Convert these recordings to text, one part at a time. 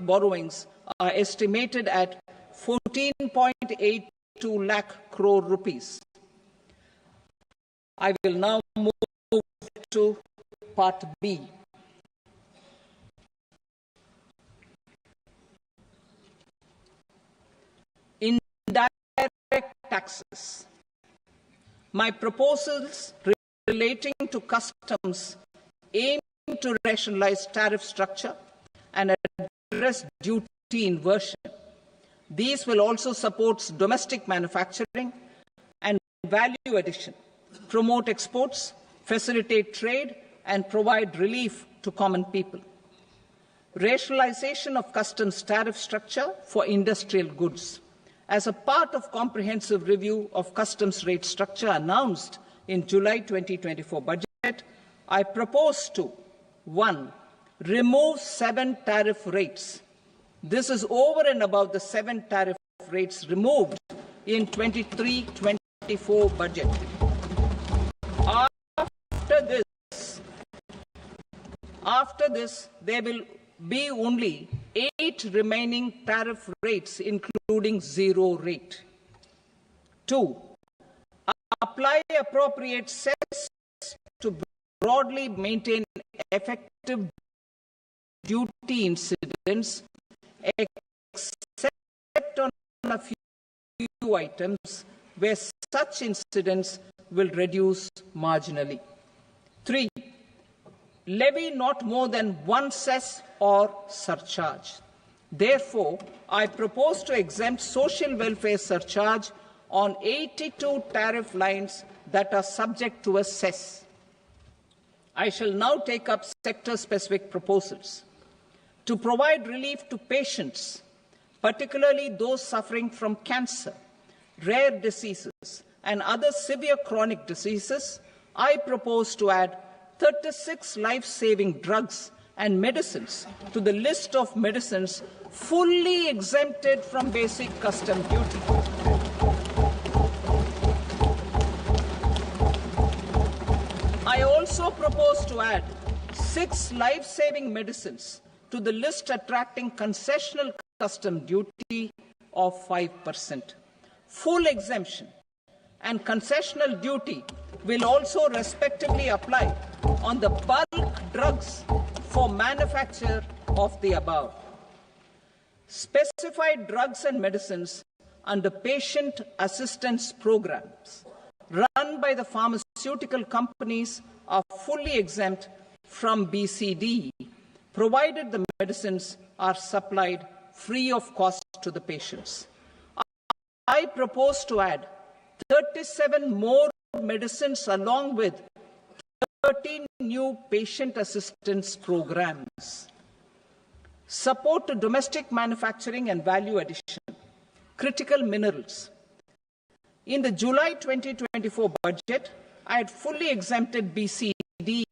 borrowings are estimated at 14.82 lakh crore rupees. I will now move to Part B. Indirect taxes. My proposals relating to customs aim to rationalize tariff structure and address duty inversion. These will also support domestic manufacturing and value addition, promote exports, facilitate trade, and provide relief to common people. Rationalization of customs tariff structure for industrial goods. As a part of comprehensive review of customs rate structure announced in July 2024 budget, I propose to 1. Remove 7 tariff rates. This is over and above the 7 tariff rates removed in 23-24 budget. After this, there will be only 8 remaining tariff rates, including zero rate. 2. Apply appropriate cess to broadly maintain effective duty incidence, except on a few items where such incidence will reduce marginally. 3. Levy not more than 1 cess or surcharge. Therefore, I propose to exempt social welfare surcharge on 82 tariff lines that are subject to a cess. I shall now take up sector-specific proposals. To provide relief to patients, particularly those suffering from cancer, rare diseases, and other severe chronic diseases, I propose to add 36 life-saving drugs and medicines to the list of medicines fully exempted from basic custom duty. I also propose to add 6 life-saving medicines to the list attracting concessional custom duty of 5%. Full exemption and concessional duty will also respectively apply on the bulk drugs for manufacture of the above. Specified drugs and medicines under patient assistance programs run by the pharmaceutical companies are fully exempt from BCD, provided the medicines are supplied free of cost to the patients. I propose to add 37 more medicines along with 13 new patient assistance programs. Support to domestic manufacturing and value addition. Critical minerals. In the July 2024 budget, I had fully exempted BCD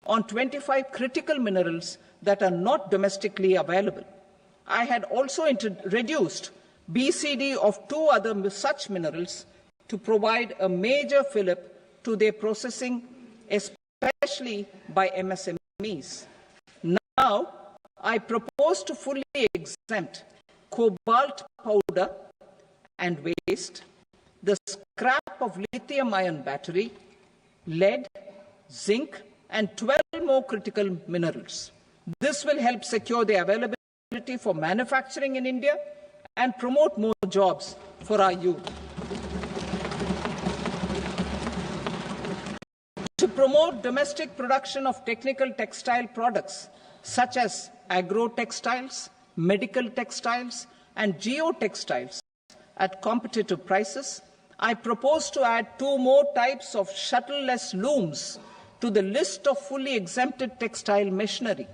on 25 critical minerals that are not domestically available. I had also reduced BCD of 2 other such minerals to provide a major fillip to their processing, especially by MSMEs. Now, I propose to fully exempt cobalt powder and waste, the scrap of lithium-ion battery, lead, zinc, and 12 more critical minerals. This will help secure the availability for manufacturing in India and promote more jobs for our youth. To promote domestic production of technical textile products such as agro-textiles, medical textiles, and geotextiles at competitive prices, I propose to add 2 more types of shuttle-less looms to the list of fully exempted textile machinery.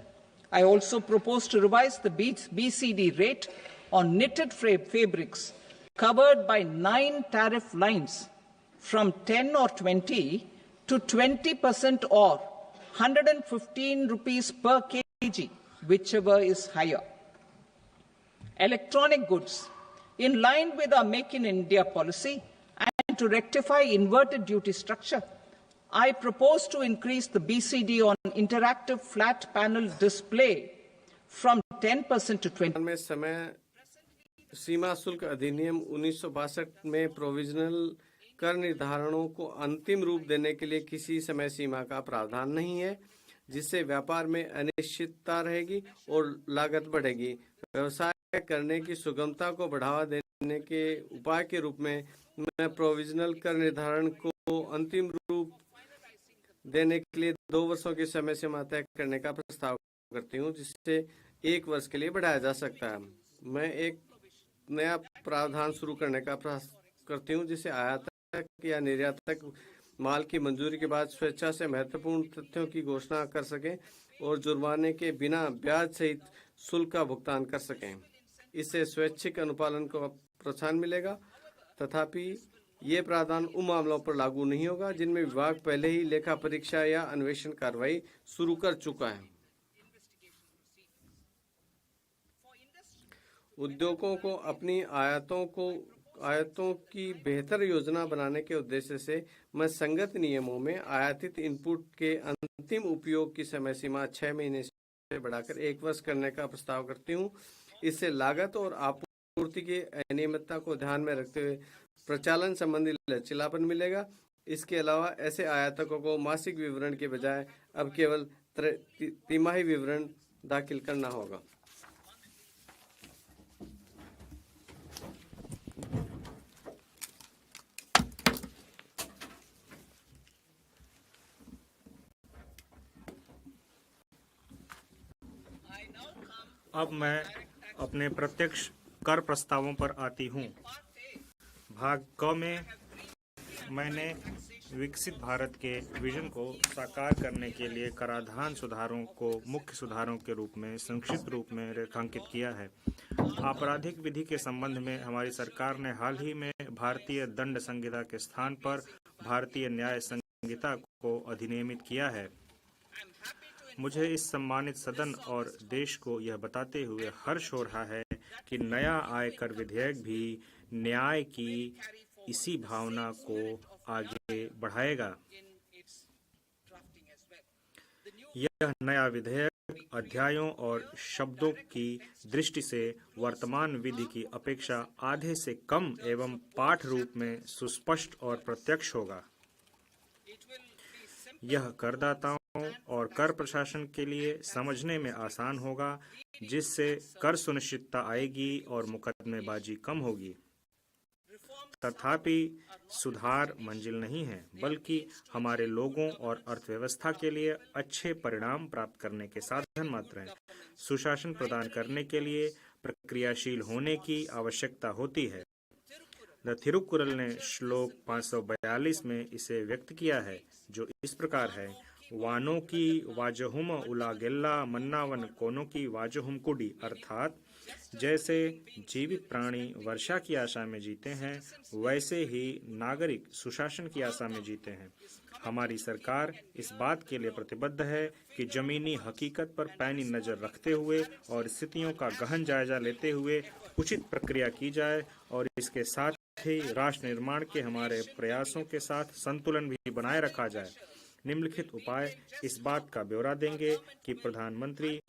I also propose to revise the BCD rate on knitted fabrics covered by 9 tariff lines from 10 or 20 to 20% or 115 rupees per kg, whichever is higher. Electronic goods. In line with our Make in India policy and to rectify inverted duty structure, I propose to increase the BCD on interactive flat panel display from 10% to 20%. में समय सीमा शुल्क अधिनियम 1962 में provisional कर निर्धारणों को अंतिम रूप देने के लिए किसी समय सीमा का प्रावधान नहीं है, जिससे व्यापार में अनिश्चितता रहेगी और लागत बढ़ेगी। व्यवसाय करने की सुगमता को बढ़ावा देने के उपाय के रूप में मैं प्रोविजनल कर निर्धारण को अंतिम रूप देने के लिए 2 वर्षों की समय सीमा तय करने का प्रस्ताव करती हूँ, जिससे 1 वर्ष के लिए बढ़ाया जा सकता है। मैं एक नया प्रावधान शुरू करने का प्रयास करती हूँ, जिसे आयातक या निर्यातक माल की मंजूरी के बाद स्वेच्छा से महत्वपूर्ण तथ्यों की घोषणा कर सकें और जुर्माने के बिना ब्याज सहित शुल्क का भुगतान कर सकें। इससे स्वैच्छिक अनुपालन को प्रोत्साहन मिलेगा। तथापि ये प्रावधान उन मामलों पर लागू नहीं होगा जिनमें विभाग पहले ही लेखा परीक्षा या अन्वेषण कार्रवाई शुरू कर चुका है। उद्योगों को अपनी आयातों की बेहतर योजना बनाने के उद्देश्य से मैं संगत नियमों में आयातित इनपुट के अंतिम उपयोग की समय सीमा 6 महीने से बढ़ाकर 1 वर्ष करने का प्रस्ताव करती हूँ। इससे लागत और आपूर्ति की अनियमितता को ध्यान में रखते हुए प्रचालन संबंधी लचीलापन मिलेगा। इसके अलावा ऐसे आयातकों को मासिक विवरण के बजाय अब केवल तिमाही विवरण दाखिल करना होगा। अब मैं अपने प्रत्यक्ष कर प्रस्तावों पर आती हूँ। भाग क में मैंने विकसित भारत के विजन को साकार करने के लिए कराधान सुधारों को मुख्य सुधारों के रूप में संक्षिप्त रूप में रेखांकित किया है। आपराधिक विधि के संबंध में हमारी सरकार ने हाल ही में भारतीय दंड संहिता के स्थान पर भारतीय न्याय संहिता को अधिनियमित किया है। मुझे इस सम्मानित सदन और देश को यह बताते हुए हर्ष हो रहा है कि नया आयकर विधेयक भी न्याय की इसी भावना को आगे बढ़ाएगा। यह नया विधेयक अध्यायों और शब्दों की दृष्टि से वर्तमान विधि की अपेक्षा आधे से कम एवं पाठ रूप में सुस्पष्ट और प्रत्यक्ष होगा। यह करदाताओं और कर प्रशासन के लिए समझने में आसान होगा, जिससे कर सुनिश्चितता आएगी और मुकदमेबाजी कम होगी। तथापि सुधार मंजिल नहीं है, बल्कि हमारे लोगों और अर्थव्यवस्था के लिए अच्छे परिणाम प्राप्त करने के साधन मात्र हैं। सुशासन प्रदान करने के लिए प्रक्रियाशील होने की आवश्यकता होती है। द थिरुकुरल ने श्लोक 542 में इसे व्यक्त किया है, जो इस प्रकार है: वानों की वाजहुम उलागेल्ला मन्नावन कोनों की वाजहुम कुडी। अर्थात जैसे जीवित प्राणी वर्षा की आशा में जीते हैं, वैसे ही नागरिक सुशासन की आशा में जीते हैं। हमारी सरकार इस बात के लिए प्रतिबद्ध है कि जमीनी हकीकत पर पैनी नजर रखते हुए और स्थितियों का गहन जायजा लेते हुए उचित प्रक्रिया की जाए और इसके साथ ही राष्ट्र निर्माण के हमारे प्रयासों के साथ संतुलन भी बनाए रखा जाए। निम्नलिखित उपाय इस बात का ब्यौरा देंगे कि प्रधानमंत्री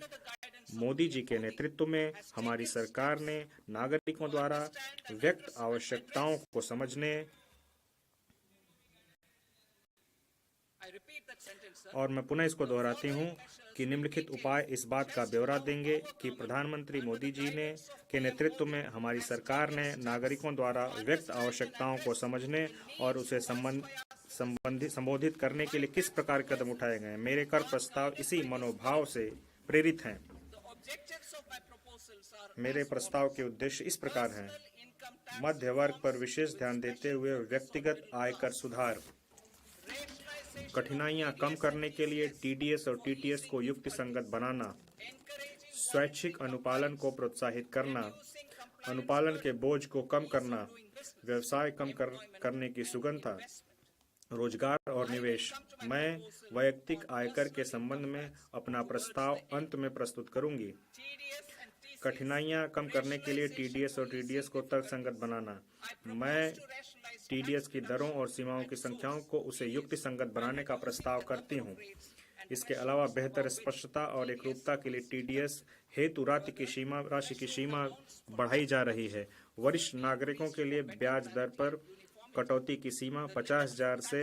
मोदी जी के नेतृत्व में हमारी सरकार ने नागरिकों द्वारा व्यक्त आवश्यकताओं को समझने और मैं पुनः इसको दोहराती हूँ कि निम्नलिखित उपाय इस बात का ब्यौरा देंगे कि प्रधानमंत्री मोदी जी ने के नेतृत्व में हमारी सरकार ने नागरिकों द्वारा व्यक्त आवश्यकताओं को समझने और उसे संबोधित करने के लिए किस प्रकार के कदम उठाए गए। मेरे कर प्रस्ताव इसी मनोभाव से प्रेरित हैं। मेरे प्रस्ताव के उद्देश्य इस प्रकार हैं: मध्य वर्ग पर विशेष ध्यान देते हुए व्यक्तिगत आयकर सुधार, कठिनाइयां कम करने के लिए टीडीएस और टीटीएस को युक्तिसंगत बनाना, स्वैच्छिक अनुपालन को प्रोत्साहित करना, अनुपालन के बोझ को कम करना, व्यवसाय कम करने की सुगमता, रोजगार और निवेश। मैं वैयक्तिक आयकर के संबंध में अपना प्रस्ताव अंत में प्रस्तुत करूंगी। कठिनाइयां कम करने के लिए टीडीएस और टीडीएस को तर्कसंगत बनाना। मैं टीडीएस की दरों और सीमाओं की संख्याओं को उसे युक्तिसंगत बनाने का प्रस्ताव करती हूं। इसके अलावा बेहतर स्पष्टता और एकरूपता के लिए टीडीएस हेतु राशि की सीमा बढ़ाई जा रही है। वरिष्ठ नागरिकों के लिए ब्याज दर पर कटौती की सीमा 50,000 से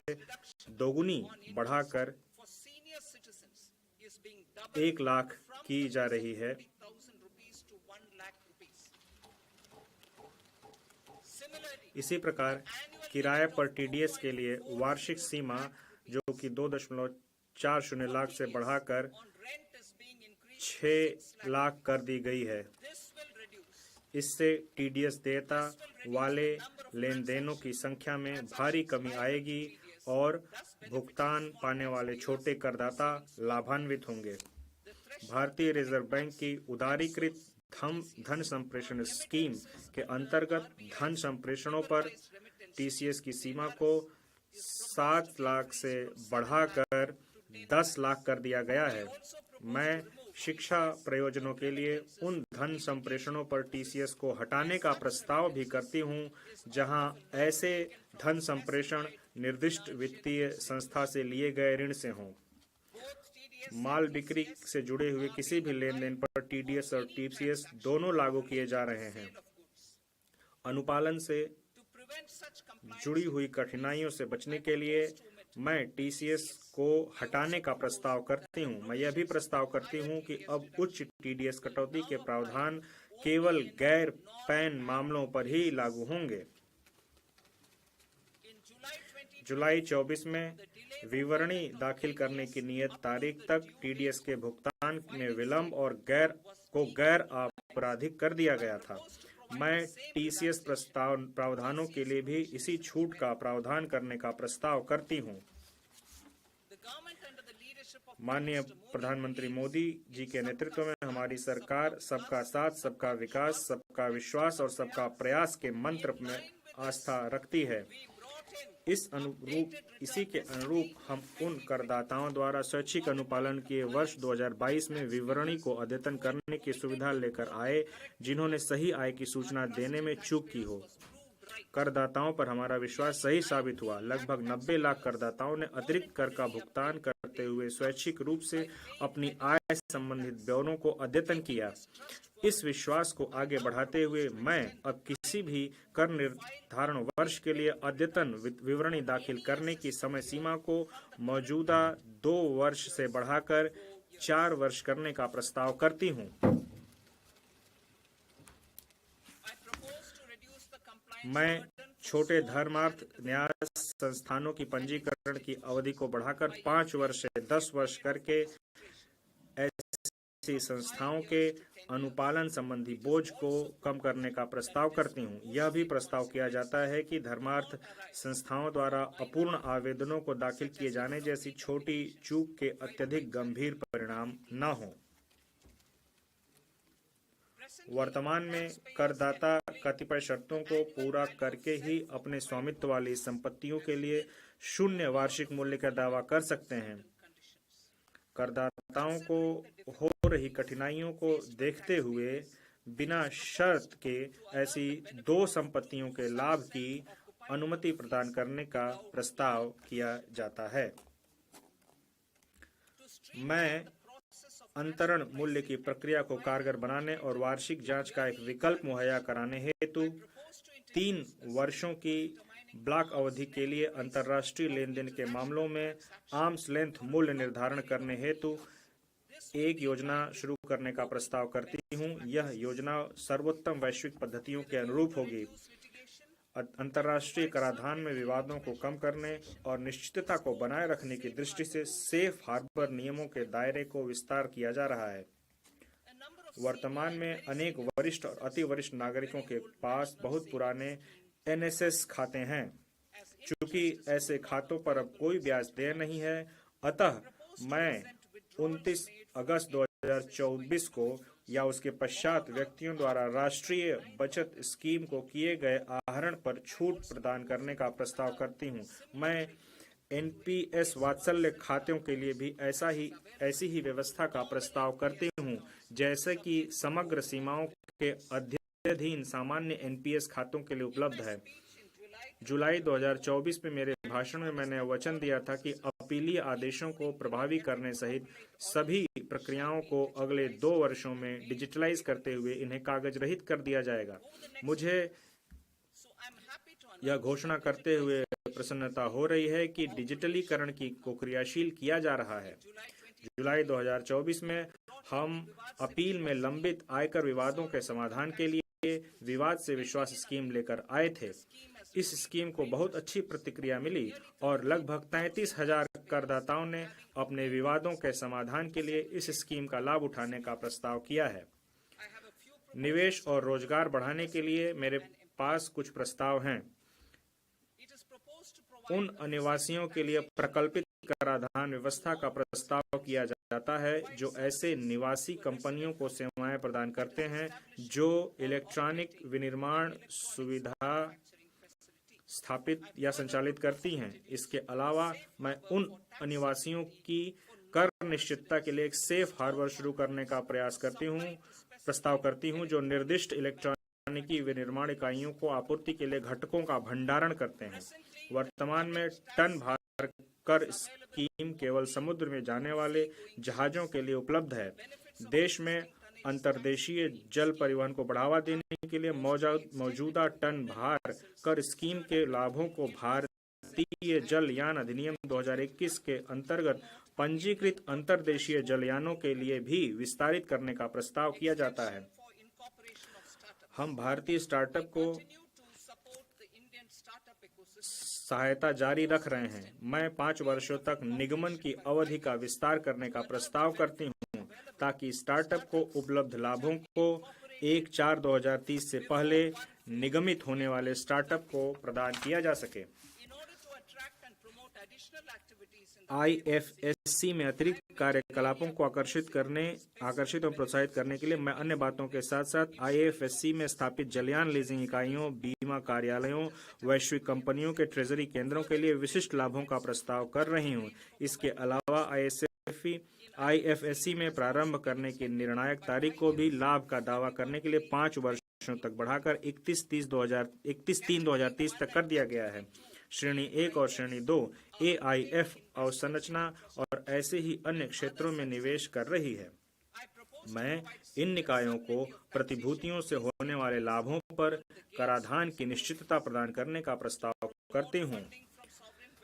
दोगुनी बढ़ाकर 1 लाख की जा रही है। इसी प्रकार किराए पर टीडीएस के लिए वार्षिक सीमा जो कि 2.40 लाख से बढ़ाकर 6 लाख कर दी गई है। इससे टीडीएस देयता वाले लेन देनों की संख्या में भारी कमी आएगी और भुगतान पाने वाले छोटे करदाता लाभान्वित होंगे। भारतीय रिजर्व बैंक की उदारीकृत धन संप्रेषण स्कीम के अंतर्गत धन संप्रेषणों पर टीसीएस की सीमा को 7 लाख से बढ़ाकर 10 लाख कर दिया गया है। मैं शिक्षा प्रयोजनों के लिए उन धन संप्रेषणों पर टीसीएस को हटाने का प्रस्ताव भी करती हूं, जहां ऐसे धन संप्रेषण निर्दिष्ट वित्तीय संस्था से लिए गए ऋण से हों। माल बिक्री से जुड़े हुए किसी भी लेन देन पर टीडीएस और टीसीएस दोनों लागू किए जा रहे हैं। अनुपालन से जुड़ी हुई कठिनाइयों से बचने के लिए मैं टीसीएस को हटाने का प्रस्ताव करती हूं। मैं यह भी प्रस्ताव करती हूं कि अब उच्च टीडीएस कटौती के प्रावधान केवल गैर पैन मामलों पर ही लागू होंगे। जुलाई 24 में विवरणी दाखिल करने की नियत तारीख तक टीडीएस के भुगतान में विलंब और गैर आपराधिक कर दिया गया था। मैं टीसीएस प्रावधानों के लिए भी इसी छूट का प्रावधान करने का प्रस्ताव करती हूं। माननीय प्रधानमंत्री मोदी जी के नेतृत्व में हमारी सरकार सबका साथ, सबका विकास, सबका विश्वास और सबका प्रयास के मंत्र में आस्था रखती है। इसी के अनुरूप हम उन करदाताओं द्वारा स्वैच्छिक अनुपालन किए वर्ष 2022 में विवरणी को अद्यतन करने की सुविधा लेकर आए, जिन्होंने सही आय की सूचना देने में चूक की हो। करदाताओं पर हमारा विश्वास सही साबित हुआ। लगभग 90 लाख करदाताओं ने अतिरिक्त कर का भुगतान करते हुए स्वैच्छिक रूप से अपनी आय संबंधित ब्यौरों को अद्यतन किया। इस विश्वास को आगे बढ़ाते हुए मैं अब किसी भी कर निर्धारण वर्ष के लिए अद्यतन विवरणी दाखिल करने की समय सीमा को मौजूदा 2 वर्ष से बढ़ाकर 4 वर्ष करने का प्रस्ताव करती हूं। मैं छोटे धर्मार्थ न्यास संस्थानों की पंजीकरण की अवधि को बढ़ाकर 5 वर्ष से 10 वर्ष करके ऐसी संस्थाओं के अनुपालन संबंधी बोझ को कम करने का प्रस्ताव करती हूं। यह भी प्रस्ताव किया जाता है कि धर्मार्थ संस्थाओं द्वारा अपूर्ण आवेदनों को दाखिल किए जाने जैसी छोटी चूक के अत्यधिक गंभीर परिणाम न हों। वर्तमान में करदाता कतिपय शर्तों को पूरा करके ही अपने स्वामित्व वाली संपत्तियों के लिए शून्य वार्षिक मूल्य का दावा कर सकते हैं। करदाताओं को हो रही कठिनाइयों को देखते हुए बिना शर्त के ऐसी 2 संपत्तियों के लाभ की अनुमति प्रदान करने का प्रस्ताव किया जाता है। मैं अंतरण मूल्य की प्रक्रिया को कारगर बनाने और वार्षिक जांच का एक विकल्प मुहैया कराने हेतु 3 वर्षों की ब्लॉक अवधि के लिए अंतर्राष्ट्रीय लेन देन के मामलों में आर्म्स लेंथ मूल्य निर्धारण करने हेतु एक योजना शुरू करने का प्रस्ताव करती हूं। यह योजना सर्वोत्तम वैश्विक पद्धतियों के अनुरूप होगी। अंतर्राष्ट्रीय कराधान में विवादों को कम करने और निश्चितता को बनाए रखने की दृष्टि से सेफ हार्बर नियमों के दायरे को विस्तार किया जा रहा है। वर्तमान में अनेक वरिष्ठ और अति वरिष्ठ नागरिकों के पास बहुत पुराने एनएसएस खाते हैं। चूंकि ऐसे खातों पर अब कोई ब्याज देय नहीं है, अतः मैं 29 अगस्त 2024 को या उसके पश्चात व्यक्तियों द्वारा राष्ट्रीय बचत स्कीम को किए गए आहरण पर छूट प्रदान करने का प्रस्ताव करती हूं। मैं एनपीएस वात्सल्य खातों के लिए भी ऐसी ही व्यवस्था का प्रस्ताव करती हूं, जैसे कि समग्र सीमाओं के अध्ययन सामान्य एनपीएस खातों के लिए उपलब्ध है। जुलाई 2024 में मेरे भाषण में मैंने वचन दिया था कि अब अपीलीय आदेशों को प्रभावी करने सहित सभी प्रक्रियाओं को अगले 2 वर्षों में डिजिटलाइज करते हुए इन्हें कागज रहित कर दिया जाएगा। मुझे यह घोषणा करते हुए प्रसन्नता हो रही है कि डिजिटलीकरण को क्रियाशील किया जा रहा है। जुलाई 2024 में हम अपील में लंबित आयकर विवादों के समाधान के लिए विवाद से विश्वास स्कीम लेकर आए थे। इस स्कीम को बहुत अच्छी प्रतिक्रिया मिली और लगभग 33,000 करदाताओं ने अपने विवादों के समाधान के लिए इस स्कीम का लाभ उठाने का प्रस्ताव किया है। निवेश और रोजगार बढ़ाने के लिए मेरे पास कुछ प्रस्ताव हैं। उन अनिवासियों के लिए प्रकल्पित कराधान व्यवस्था का प्रस्ताव किया जाता है जो ऐसे निवासी कंपनियों को सेवाएं प्रदान करते हैं जो इलेक्ट्रॉनिक विनिर्माण सुविधा स्थापित या संचालित करती हैं। इसके अलावा मैं उन अनिवासियों की कर निश्चितता के लिए एक सेफ हार्बर शुरू करने का प्रस्ताव करती हूं जो निर्दिष्ट इलेक्ट्रॉनिकी विनिर्माण इकाइयों को आपूर्ति के लिए घटकों का भंडारण करते हैं। वर्तमान में टन भार कर स्कीम केवल समुद्र में जाने वाले जहाजों के लिए उपलब्ध है। देश में अंतर्देशीय जल परिवहन को बढ़ावा देने के लिए मौजूदा टन भार कर स्कीम के लाभों को भारतीय जलयान अधिनियम 2021 के अंतर्गत पंजीकृत अंतर्देशीय जलयानों के लिए भी विस्तारित करने का प्रस्ताव किया जाता है। हम भारतीय स्टार्टअप को सहायता जारी रख रहे हैं। मैं 5 वर्षों तक निगमन की अवधि का विस्तार करने का प्रस्ताव करती हूं ताकि स्टार्टअप को उपलब्ध लाभों को 1/4/2030 से पहले निगमित होने वाले स्टार्टअप को प्रदान किया जा सके। IFSC में अतिरिक्त कार्यकलापों को आकर्षित और प्रोत्साहित करने के लिए मैं अन्य बातों के साथ साथ IFSC में स्थापित जलयान लीजिंग इकाइयों, बीमा कार्यालयों, वैश्विक कंपनियों के ट्रेजरी केंद्रों के लिए विशिष्ट लाभों का प्रस्ताव कर रही हूं। इसके अलावा IFSC में प्रारंभ करने की निर्णायक तारीख को भी लाभ का दावा करने के लिए 5 वर्षों तक बढ़ाकर 31/3/2030 तक कर दिया गया है। श्रेणी 1 और श्रेणी 2 AIF अवसंरचना और ऐसे ही अन्य क्षेत्रों में निवेश कर रही है। मैं इन निकायों को प्रतिभूतियों से होने वाले लाभों पर कराधान की निश्चितता प्रदान करने का प्रस्ताव करती हूं।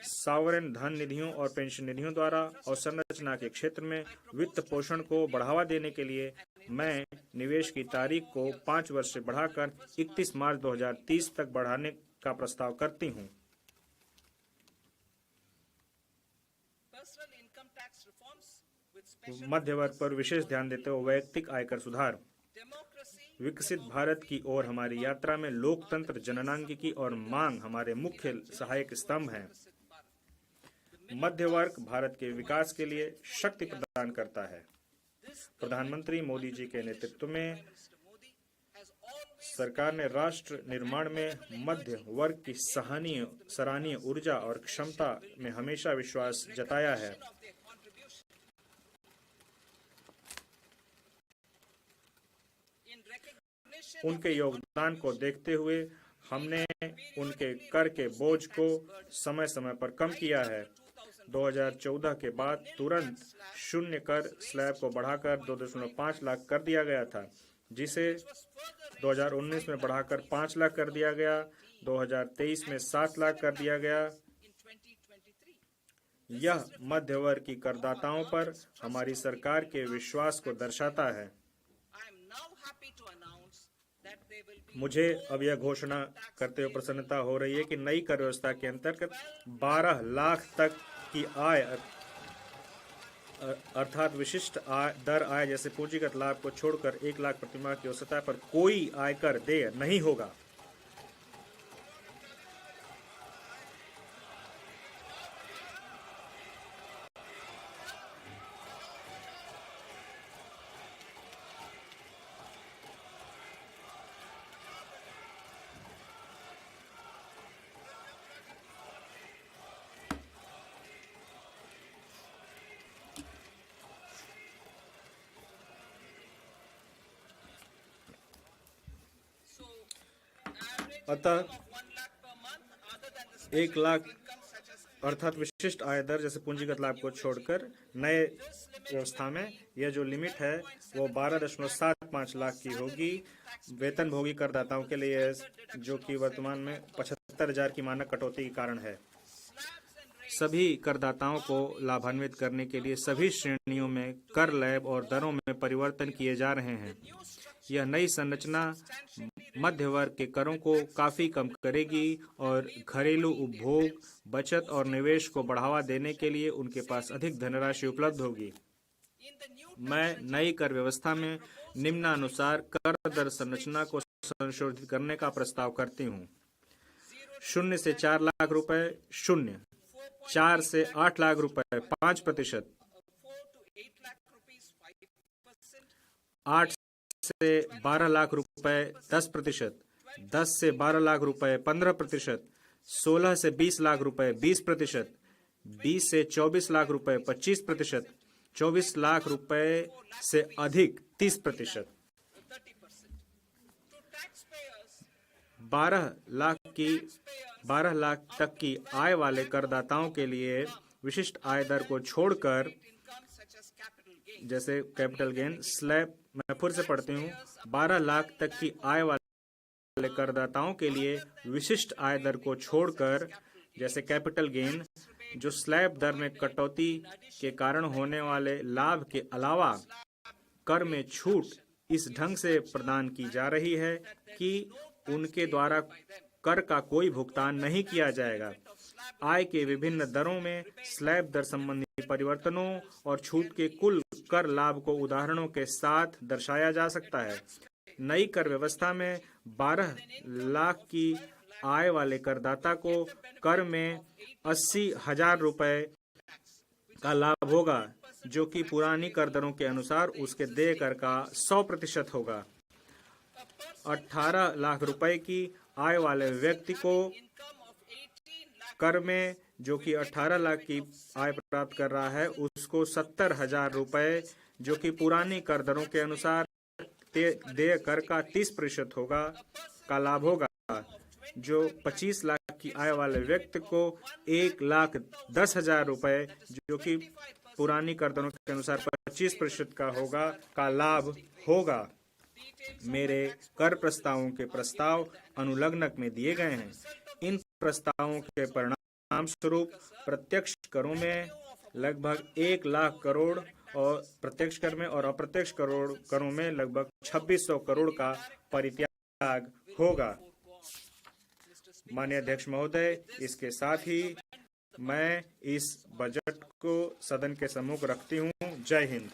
सॉवरेन धन निधियों और पेंशन निधियों द्वारा अवसंरचना के क्षेत्र में वित्त पोषण को बढ़ावा देने के लिए मैं निवेश की तारीख को 5 वर्ष से बढ़ाकर 31 मार्च 2030 तक बढ़ाने का प्रस्ताव करती हूं। मध्य वर्ग पर विशेष ध्यान देते हुए वैयक्तिक आयकर सुधार। विकसित भारत की ओर हमारी यात्रा में लोकतंत्र, जननांगिकी और मांग हमारे मुख्य सहायक स्तंभ हैं। मध्य वर्ग भारत के विकास के लिए शक्ति प्रदान करता है। प्रधानमंत्री मोदी जी के नेतृत्व में सरकार ने राष्ट्र निर्माण में मध्य वर्ग की सराहनीय ऊर्जा और क्षमता में हमेशा विश्वास जताया है। उनके योगदान को देखते हुए हमने उनके कर के बोझ को समय समय पर कम किया है। 2014 के बाद तुरंत शून्य कर स्लैब को बढ़ाकर 2.5 लाख कर दिया गया था, जिसे 2019 में बढ़ाकर 5 लाख कर दिया गया, 2023 में 7 लाख कर दिया गया। यह मध्य वर्ग की करदाताओं पर हमारी सरकार के विश्वास को दर्शाता है। मुझे अब यह घोषणा करते हुए प्रसन्नता हो रही है कि नई कर व्यवस्था के अंतर्गत 12 लाख तक की आय अर्थात विशिष्ट दर आय जैसे पूंजीगत लाभ को छोड़कर 1 लाख प्रतिमाह की औसत पर कोई आयकर देय नहीं होगा। अतः 1 लाख अर्थात विशिष्ट आय दर जैसे पूंजीगत लाभ को छोड़कर नए व्यवस्था में यह जो लिमिट है वो 12.75 लाख की होगी वेतनभोगी करदाताओं के लिए, जो कि वर्तमान में 75,000 की मानक कटौती के कारण है। सभी करदाताओं को लाभान्वित करने के लिए सभी श्रेणियों में कर स्लैब और दरों में परिवर्तन किए जा रहे हैं। यह नई संरचना मध्य वर्ग के करों को काफी कम करेगी और घरेलू उपभोग, बचत और निवेश को बढ़ावा देने के लिए उनके पास अधिक धनराशि उपलब्ध होगी। मैं नई कर व्यवस्था में निम्नानुसार कर दर संरचना को संशोधित करने का प्रस्ताव करती हूँ। 0 से 4 लाख रुपए 0, 4 से 8 लाख रुपए 5%, 8 से 12 लाख रुपए 10%, 10 से 12 लाख रुपए 15%, 16 से 20 लाख रुपए 20%, 20 से 24 लाख रुपए 25%, 24 लाख रुपए से अधिक 30%, 12 लाख तक की आय वाले करदाताओं के लिए विशिष्ट आय दर को छोड़कर जैसे कैपिटल गेन स्लैब, मैं फिर से पढ़ती हूँ, 12 लाख तक की आय वाले करदाताओं के लिए विशिष्ट आय दर को छोड़कर जैसे कैपिटल गेन, जो स्लैब दर में कटौती के कारण होने वाले लाभ के अलावा कर में छूट इस ढंग से प्रदान की जा रही है कि उनके द्वारा कर का कोई भुगतान नहीं किया जाएगा। आय के विभिन्न दरों में स्लैब दर संबंधी परिवर्तनों और छूट के कुल कर लाभ को उदाहरणों के साथ दर्शाया जा सकता है। नई कर व्यवस्था में 12 लाख की आय वाले करदाता को कर में 80,000 रुपए का लाभ होगा, जो कि पुरानी कर दरों के अनुसार उसके देय कर का 100% होगा। 18 लाख रुपए की आय वाले व्यक्ति को कर में, जो कि 18 लाख की आय प्राप्त कर रहा है, उसको 70,000 रुपए, जो कि पुरानी कर दरों के अनुसार देय कर का 30% होगा, का लाभ होगा। जो 25 लाख की आय वाले व्यक्ति को 1,10,000 रुपए, जो कि पुरानी कर दरों के अनुसार 25% का होगा, का लाभ होगा। मेरे कर प्रस्तावों के प्रस्ताव अनुलग्नक में दिए गए हैं। इन प्रस्तावों के परिणाम स्वरूप प्रत्यक्ष करों में लगभग 1 लाख करोड़ और प्रत्यक्ष कर में और अप्रत्यक्ष करों में लगभग 2600 करोड़ का परित्याग होगा। माननीय अध्यक्ष महोदय, इसके साथ ही मैं इस बजट को सदन के सम्मुख रखती हूँ। जय Hind.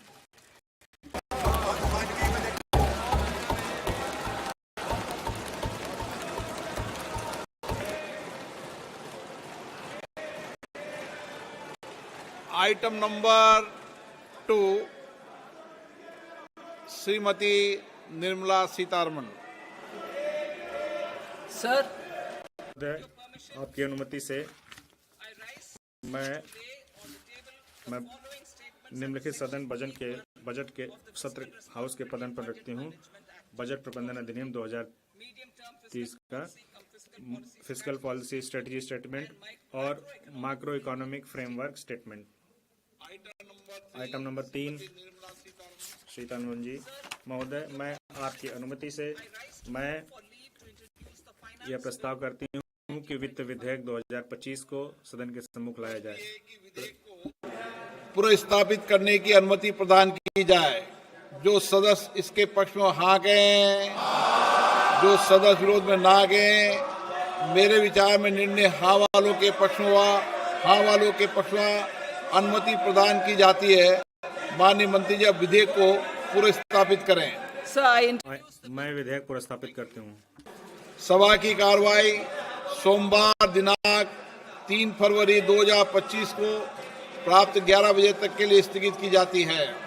Item number 2, Shrimati Nirmala Sitharaman. Sir, आपकी अनुमति से मैं निम्नलिखित सदन बजट के सत्र हाउस के पदन पर रखती हूँ। बजट प्रबंधन अधिनियम 2030 का फिस्कल पॉलिसी स्ट्रेटजी स्टेटमेंट और macro economic framework statement. Item number 3, Sitharaman ji महोदय, मैं आपकी अनुमति से मैं यह प्रस्ताव करती हूँ कि वित्त विधेयक 2025 को सदन के सम्मुख लाया जाए। पुनर्स्थापित करने की अनुमति प्रदान की जाए। जो सदस्य इसके पक्ष में हाँ कहें, जो सदस्य विरोध में ना कहें। मेरे विचार में निर्णय हाँ वालों के पक्ष में हुआ। हाँ वालों के पक्ष में अनुमति प्रदान की जाती है। माननीय मंत्री जी, अब विधेयक को पुनर्स्थापित करें। मैं विधेयक पुनर्स्थापित करती हूँ। सभा की कार्रवाई सोमवार दिनांक 3 फरवरी 2025 को प्राप्त 11 बजे तक के लिए स्थगित की जाती है।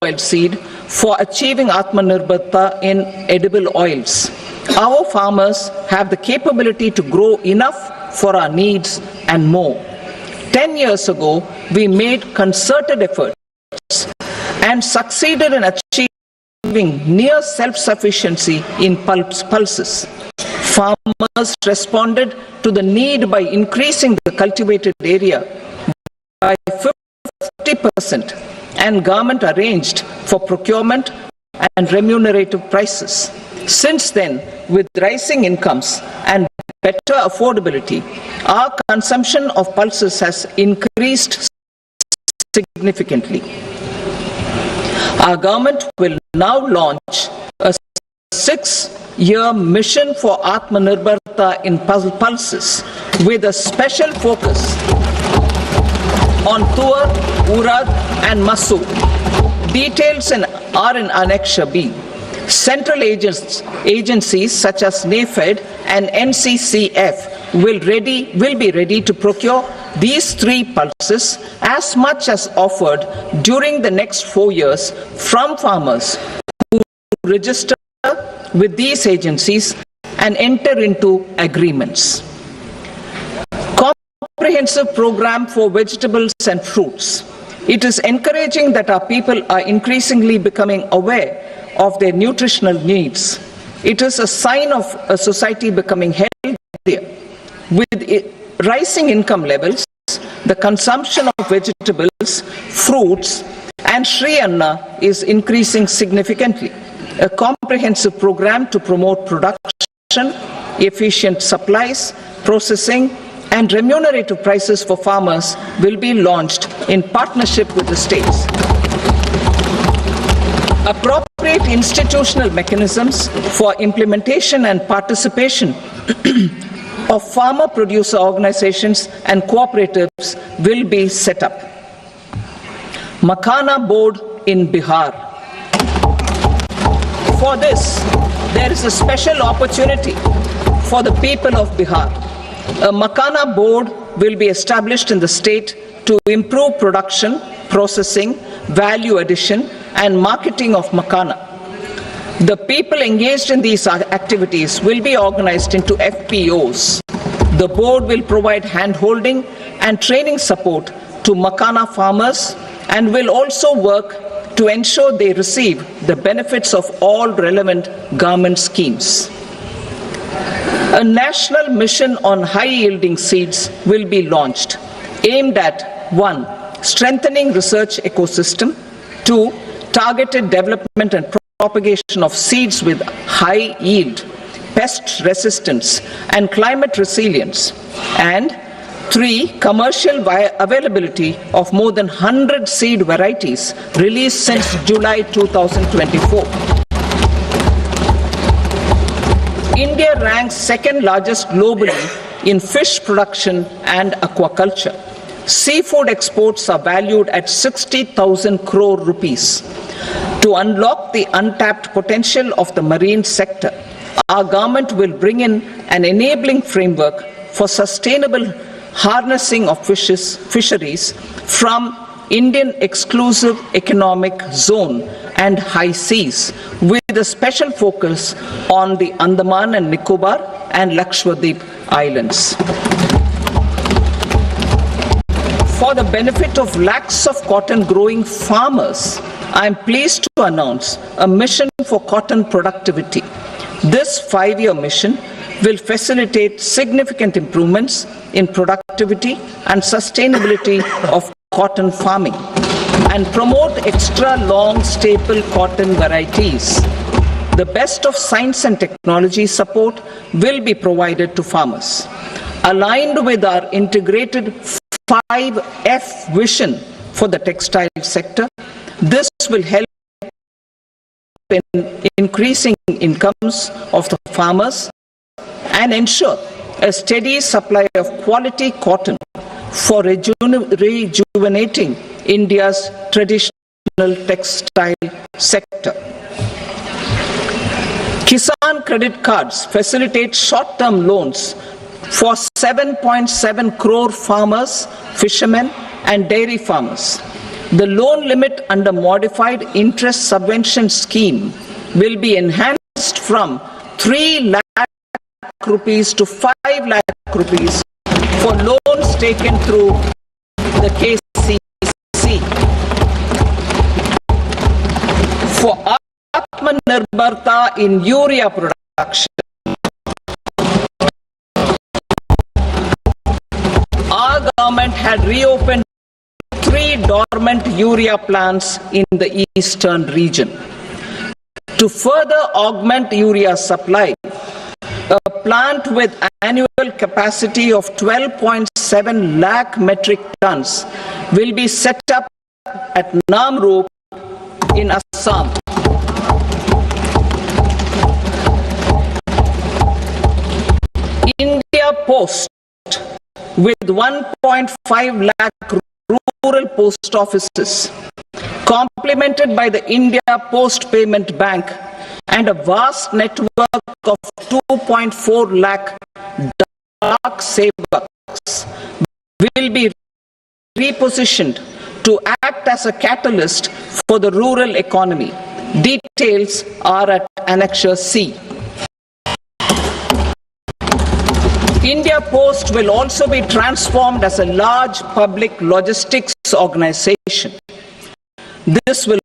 oilseed for achieving Atmanirbharta in edible oils. Our farmers have the capability to grow enough for our needs and more. 10 years ago, we made concerted efforts and succeeded in achieving near self-sufficiency in pulses. Farmers responded to the need by increasing the cultivated area by 50%, and government arranged for procurement and remunerative prices. Since then, with rising incomes and better affordability, our consumption of pulses has increased significantly. Our government will now launch a 6-year mission for Atmanirbharta in pulses with a special focus on Tuar, Urad and Masoor. Details are in Annexure B. Central agencies such as NAFED and NCCF will be ready to procure these 3 pulses as much as offered during the next 4 years from farmers who register with these agencies and enter into agreements. Comprehensive program for vegetables and fruits. It is encouraging that our people are increasingly becoming aware of their nutritional needs. It is a sign of a society becoming healthier. With rising income levels, the consumption of vegetables, fruits, and Shri Anna is increasing significantly. A comprehensive program to promote production, efficient supplies, processing, and remunerative prices for farmers will be launched in partnership with the states. Appropriate institutional mechanisms for implementation and participation of farmer producer organizations and cooperatives will be set up. Makhana Board in Bihar. For this, there is a special opportunity for the people of Bihar. A Makhana Board will be established in the state to improve production, processing, value addition, and marketing of Makhana. The people engaged in these activities will be organized into FPOs. The board will provide hand-holding and training support to Makhana farmers and will also work to ensure they receive the benefits of all relevant government schemes. A national mission on high-yielding seeds will be launched, aimed at 1. Strengthening research ecosystem, 2. Targeted development and propagation of seeds with high yield, pest resistance, and climate resilience, and 3. Commercial availability of more than 100 seed varieties released since July 2024. India ranks second largest globally in fish production and aquaculture. Seafood exports are valued at 60,000 crore rupees. To unlock the untapped potential of the marine sector, our government will bring in an enabling framework for sustainable harnessing of fisheries from Indian Exclusive Economic Zone and high seas, with a special focus on the Andaman and Nicobar and Lakshadweep Islands. For the benefit of lakhs of cotton growing farmers, I am pleased to announce a mission for cotton productivity. This 5-year mission will facilitate significant improvements in productivity and sustainability of cotton farming and promote extra long staple cotton varieties. The best of science and technology support will be provided to farmers. Aligned with our integrated 5F vision for the textile sector, this will help in increasing incomes of the farmers and ensure a steady supply of quality cotton for rejuvenating India's traditional textile sector. Kisan credit cards facilitate short-term loans for 7.7 crore farmers, fishermen, and dairy farmers. The loan limit under modified interest subvention scheme will be enhanced from 3 lakh rupees to 5 lakh rupees for loans taken through the KCC. For Atmanirbharta in urea production, our government had reopened 3 dormant urea plants in the eastern region. To further augment urea supply, a plant with annual capacity of 12.7 lakh metric tons will be set up at Namrup in Assam. India Post, with 1.5 lakh rural post offices, complemented by the India Post Payment Bank and a vast network of 2.4 lakh Dak Sevaks, will be repositioned to act as a catalyst for the rural economy. Details are at Annexure C. India Post will also be transformed as a large public logistics organization. This will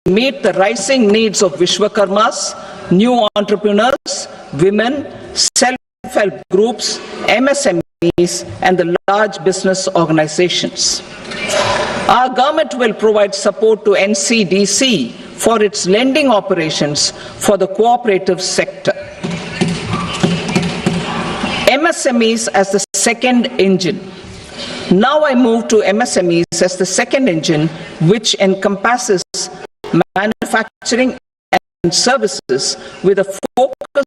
meet the rising needs of Vishwakarmas, new entrepreneurs, women, self-help groups, MSMEs, and the large business organizations. Our government will provide support to NCDC for its lending operations for the cooperative sector. MSMEs as the second engine. Now I move to MSMEs as the second engine, which encompasses manufacturing and services with a focus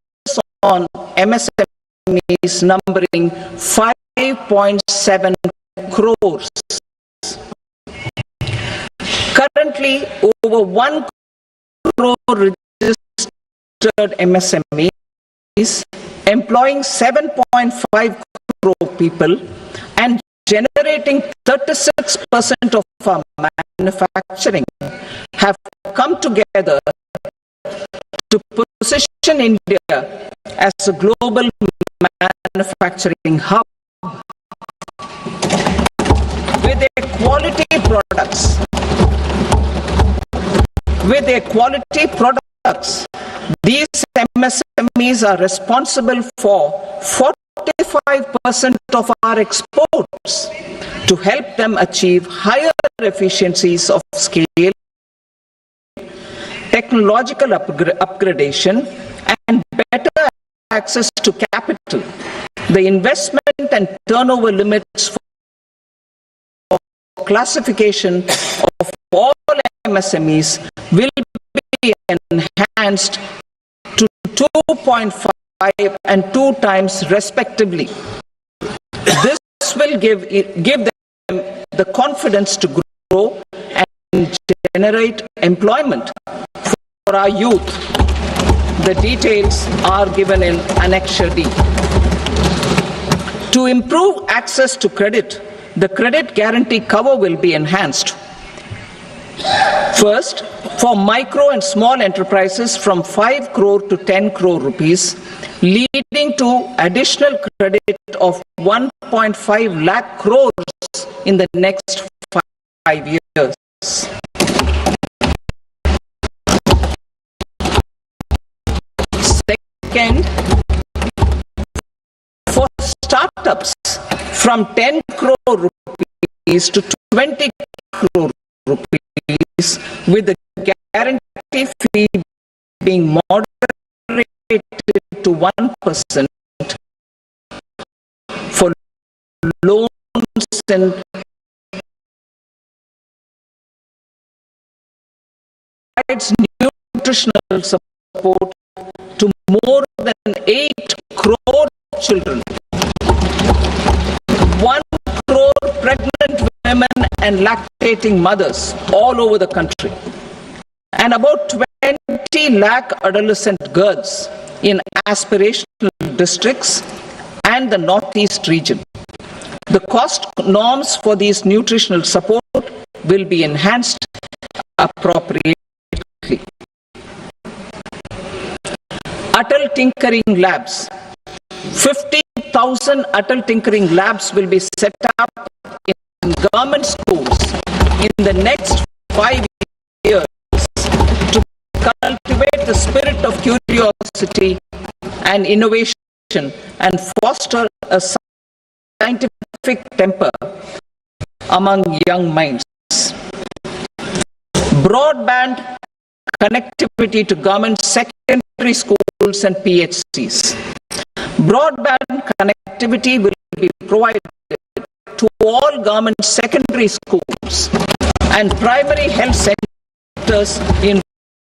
on MSMEs numbering 5.7 crores. Currently, over 1 crore registered MSMEs, employing 7.5 crore people and generating 36% of our manufacturing, have come together to position India as a global manufacturing hub. With their quality products, these MSMEs are responsible for 45% of our exports. To help them achieve higher efficiencies of scale, technological upgradation, and better access to capital, the investment and turnover limits for classification of all MSMEs will be enhanced to 2.5 and 2 times respectively. This will give them the confidence to grow and generate employment for our youth. The details are given in Annexure D. To improve access to credit, the credit guarantee cover will be enhanced. First, for micro and small enterprises from 5 crore to 10 crore rupees, leading to additional credit of 1.5 lakh crores in the next 5 years. Second, for startups from 10 crore rupees to 20 crore rupees, with the guarantee fee being moderated to 1% for loans and provides nutritional support to more than 8 crore children, 1 crore pregnant women and lactating mothers all over the country, and about 20 lakh adolescent girls in aspirational districts and the Northeast region. The cost norms for these nutritional support will be enhanced appropriately. Atal Tinkering Labs. 50,000 Atal Tinkering Labs will be set up in government schools in the next 5 years to cultivate the spirit of curiosity and innovation and foster a scientific temper among young minds. Broadband connectivity to government secondary schools and PHCs. Broadband connectivity will be provided to all government secondary schools and primary health centers in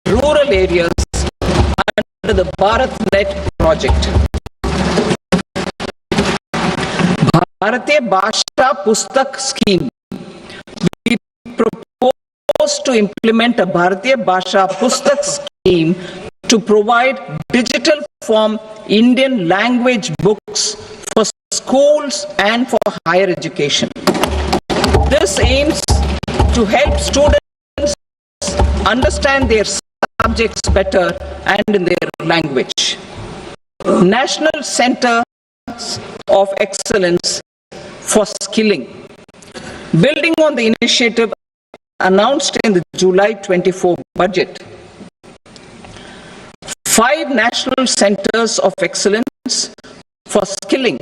rural areas under the BharatNet project. Bharatiya Bhasha Pustak Scheme. We propose to implement a Bharatiya Bhasha Pustak scheme to provide digital form Indian language books for schools and for higher education. This aims to help students understand their subjects better and in their language. National Centers of Excellence for Skilling. Building on the initiative announced in the July 24 budget, 5 national centers of excellence for skilling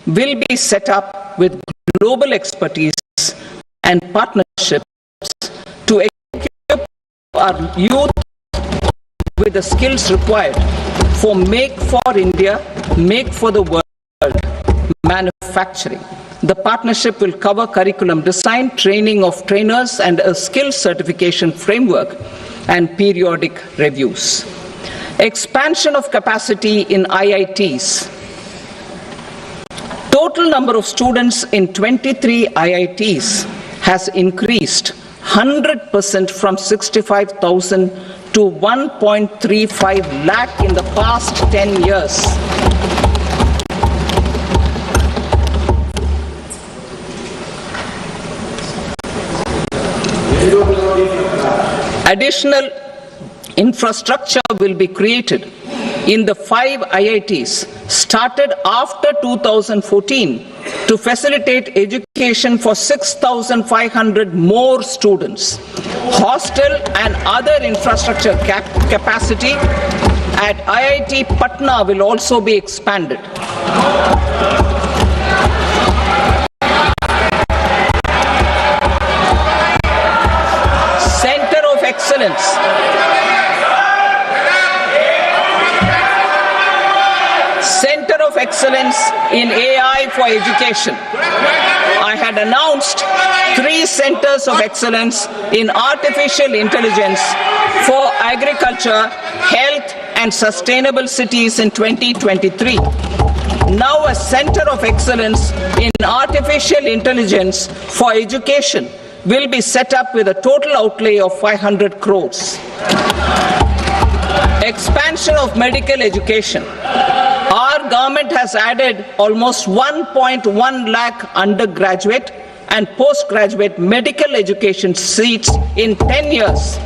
will be set up with global expertise and partnerships to equip our youth with the skills required for Make for India, Make for the World manufacturing. The partnership will cover curriculum design, training of trainers, and a skill certification framework and periodic reviews. Expansion of capacity in IITs. Total number of students in 23 IITs has increased 100% from 65,000 to 1.35 lakh in the past 10 years. Additional infrastructure will be created in the 5 IITs started after 2014 to facilitate education for 6,500 more students. Hostel and other infrastructure capacity at IIT Patna will also be expanded. Center of Excellence. Center of Excellence in AI for Education. I had announced 3 centers of excellence in artificial intelligence for agriculture, health, and sustainable cities in 2023. Now a center of excellence in artificial intelligence for education will be set up with a total outlay of 500 crores. Expansion of medical education. Our government has added almost 1.1 lakh undergraduate and postgraduate medical education seats in 10 years,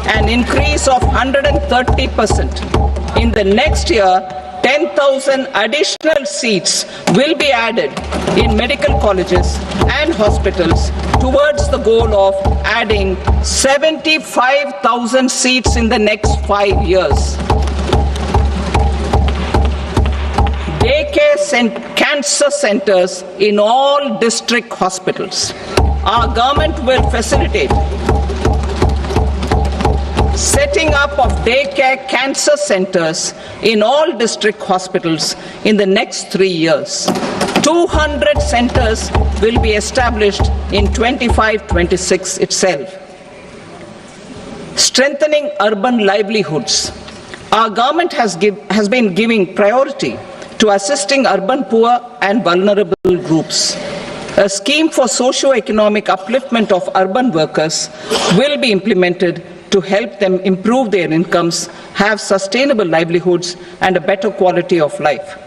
an increase of 130%. In the next year, 10,000 additional seats will be added in medical colleges and hospitals towards the goal of adding 75,000 seats in the next 5 years. Daycare cancer centers in all district hospitals. Our government will facilitate setting up of daycare cancer centers in all district hospitals in the next 3 years. 200 centers will be established in 25-26 itself. Strengthening urban livelihoods. Our government has been giving priority to assisting urban poor and vulnerable groups. A scheme for socio-economic upliftment of urban workers will be implemented to help them improve their incomes, have sustainable livelihoods, and a better quality of life.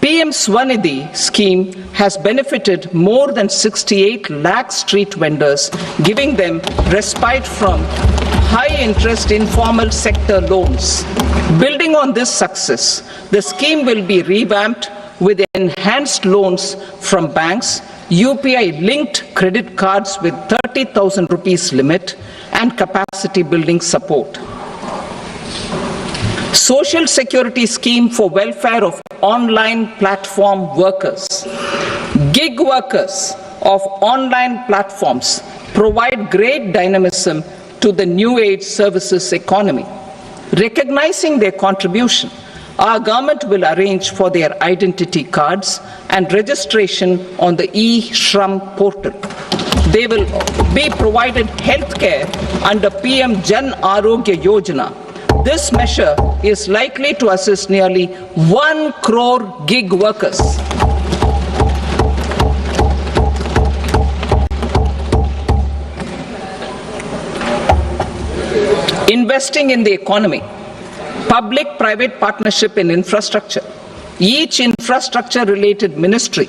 PM Swanidhi scheme has benefited more than 68 lakh street vendors, giving them respite from high-interest informal sector loans. Building on this success, the scheme will be revamped with enhanced loans from banks, UPI-linked credit cards with 30,000 rupees limit, and capacity building support. Social Security Scheme for welfare of online platform workers. Gig workers of online platforms provide great dynamism to the new age services economy. Recognizing their contribution, our government will arrange for their identity cards and registration on the e-Shram portal. They will be provided healthcare under PM Jan Arogya Yojana. This measure is likely to assist nearly 1 crore gig workers. Investing in the economy. Public-private partnership in infrastructure. Each infrastructure-related ministry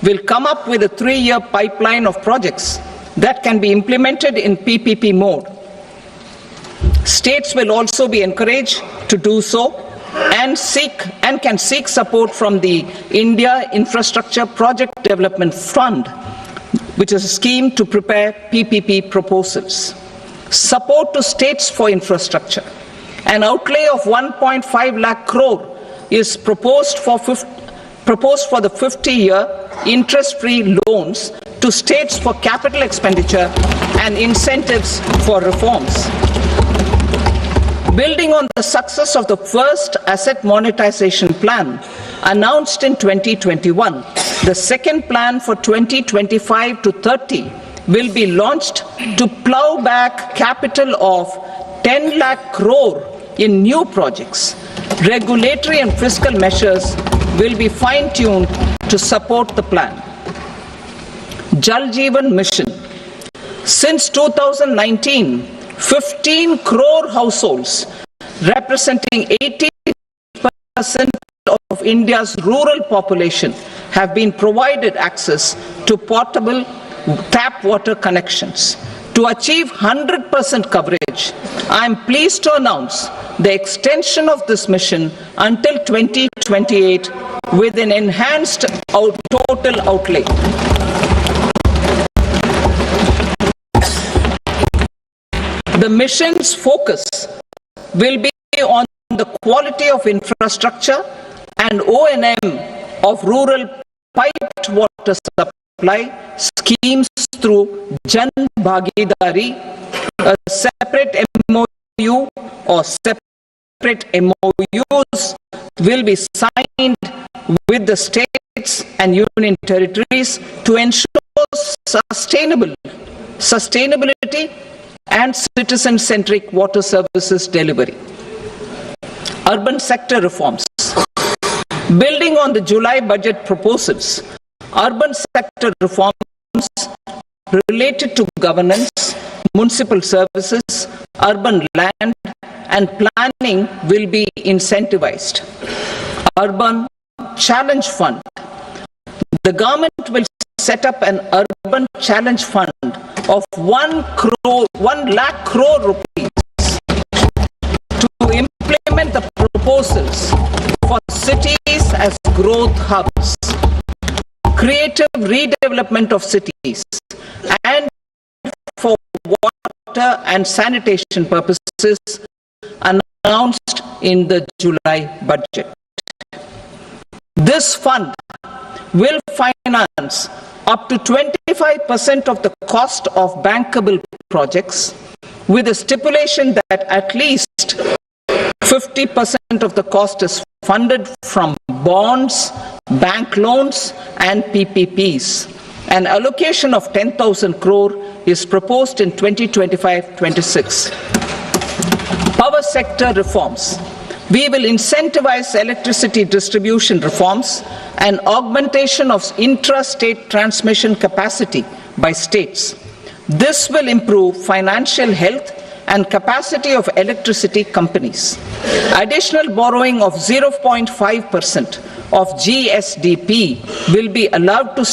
will come up with a 3-year pipeline of projects that can be implemented in PPP mode. States will also be encouraged to do so and can seek support from the India Infrastructure Project Development Fund, which is a scheme to prepare PPP proposals. Support to states for infrastructure. An outlay of 1.5 lakh crore is proposed for the 50-year interest-free loans to states for capital expenditure and incentives for reforms. Building on the success of the first asset monetization plan announced in 2021, the second plan for 2025 to 30 will be launched to plow back capital of 10 lakh crore in new projects. Regulatory and fiscal measures will be fine-tuned to support the plan. Jal Jeevan Mission. Since 2019, 15 crore households, representing 80% of India's rural population, have been provided access to portable tap water connections. To achieve 100% coverage, I am pleased to announce the extension of this mission until 2028 with an enhanced total outlay. The mission's focus will be on the quality of infrastructure and O&M of rural piped water supply schemes through Jan Bhagidari. A separate MOU or separate MOUs will be signed with the states and union territories to ensure sustainability and citizen-centric water services delivery. Urban sector reforms. Building on the July budget proposals, urban sector reforms related to governance, municipal services, urban land and planning will be incentivized. Urban Challenge Fund. The government will set up an urban challenge fund of 1 lakh crore rupees to implement the proposals for cities as growth hubs, creative redevelopment of cities, and for water and sanitation purposes announced in the July budget. This fund will finance up to 25% of the cost of bankable projects, with a stipulation that at least 50% of the cost is funded from bonds, bank loans and PPPs. An allocation of 10,000 crore is proposed in 2025-26. Power sector reforms. We will incentivize electricity distribution reforms and augmentation of intra-state transmission capacity by states. This will improve financial health and capacity of electricity companies. Additional borrowing of 0.5% of GSDP will be allowed to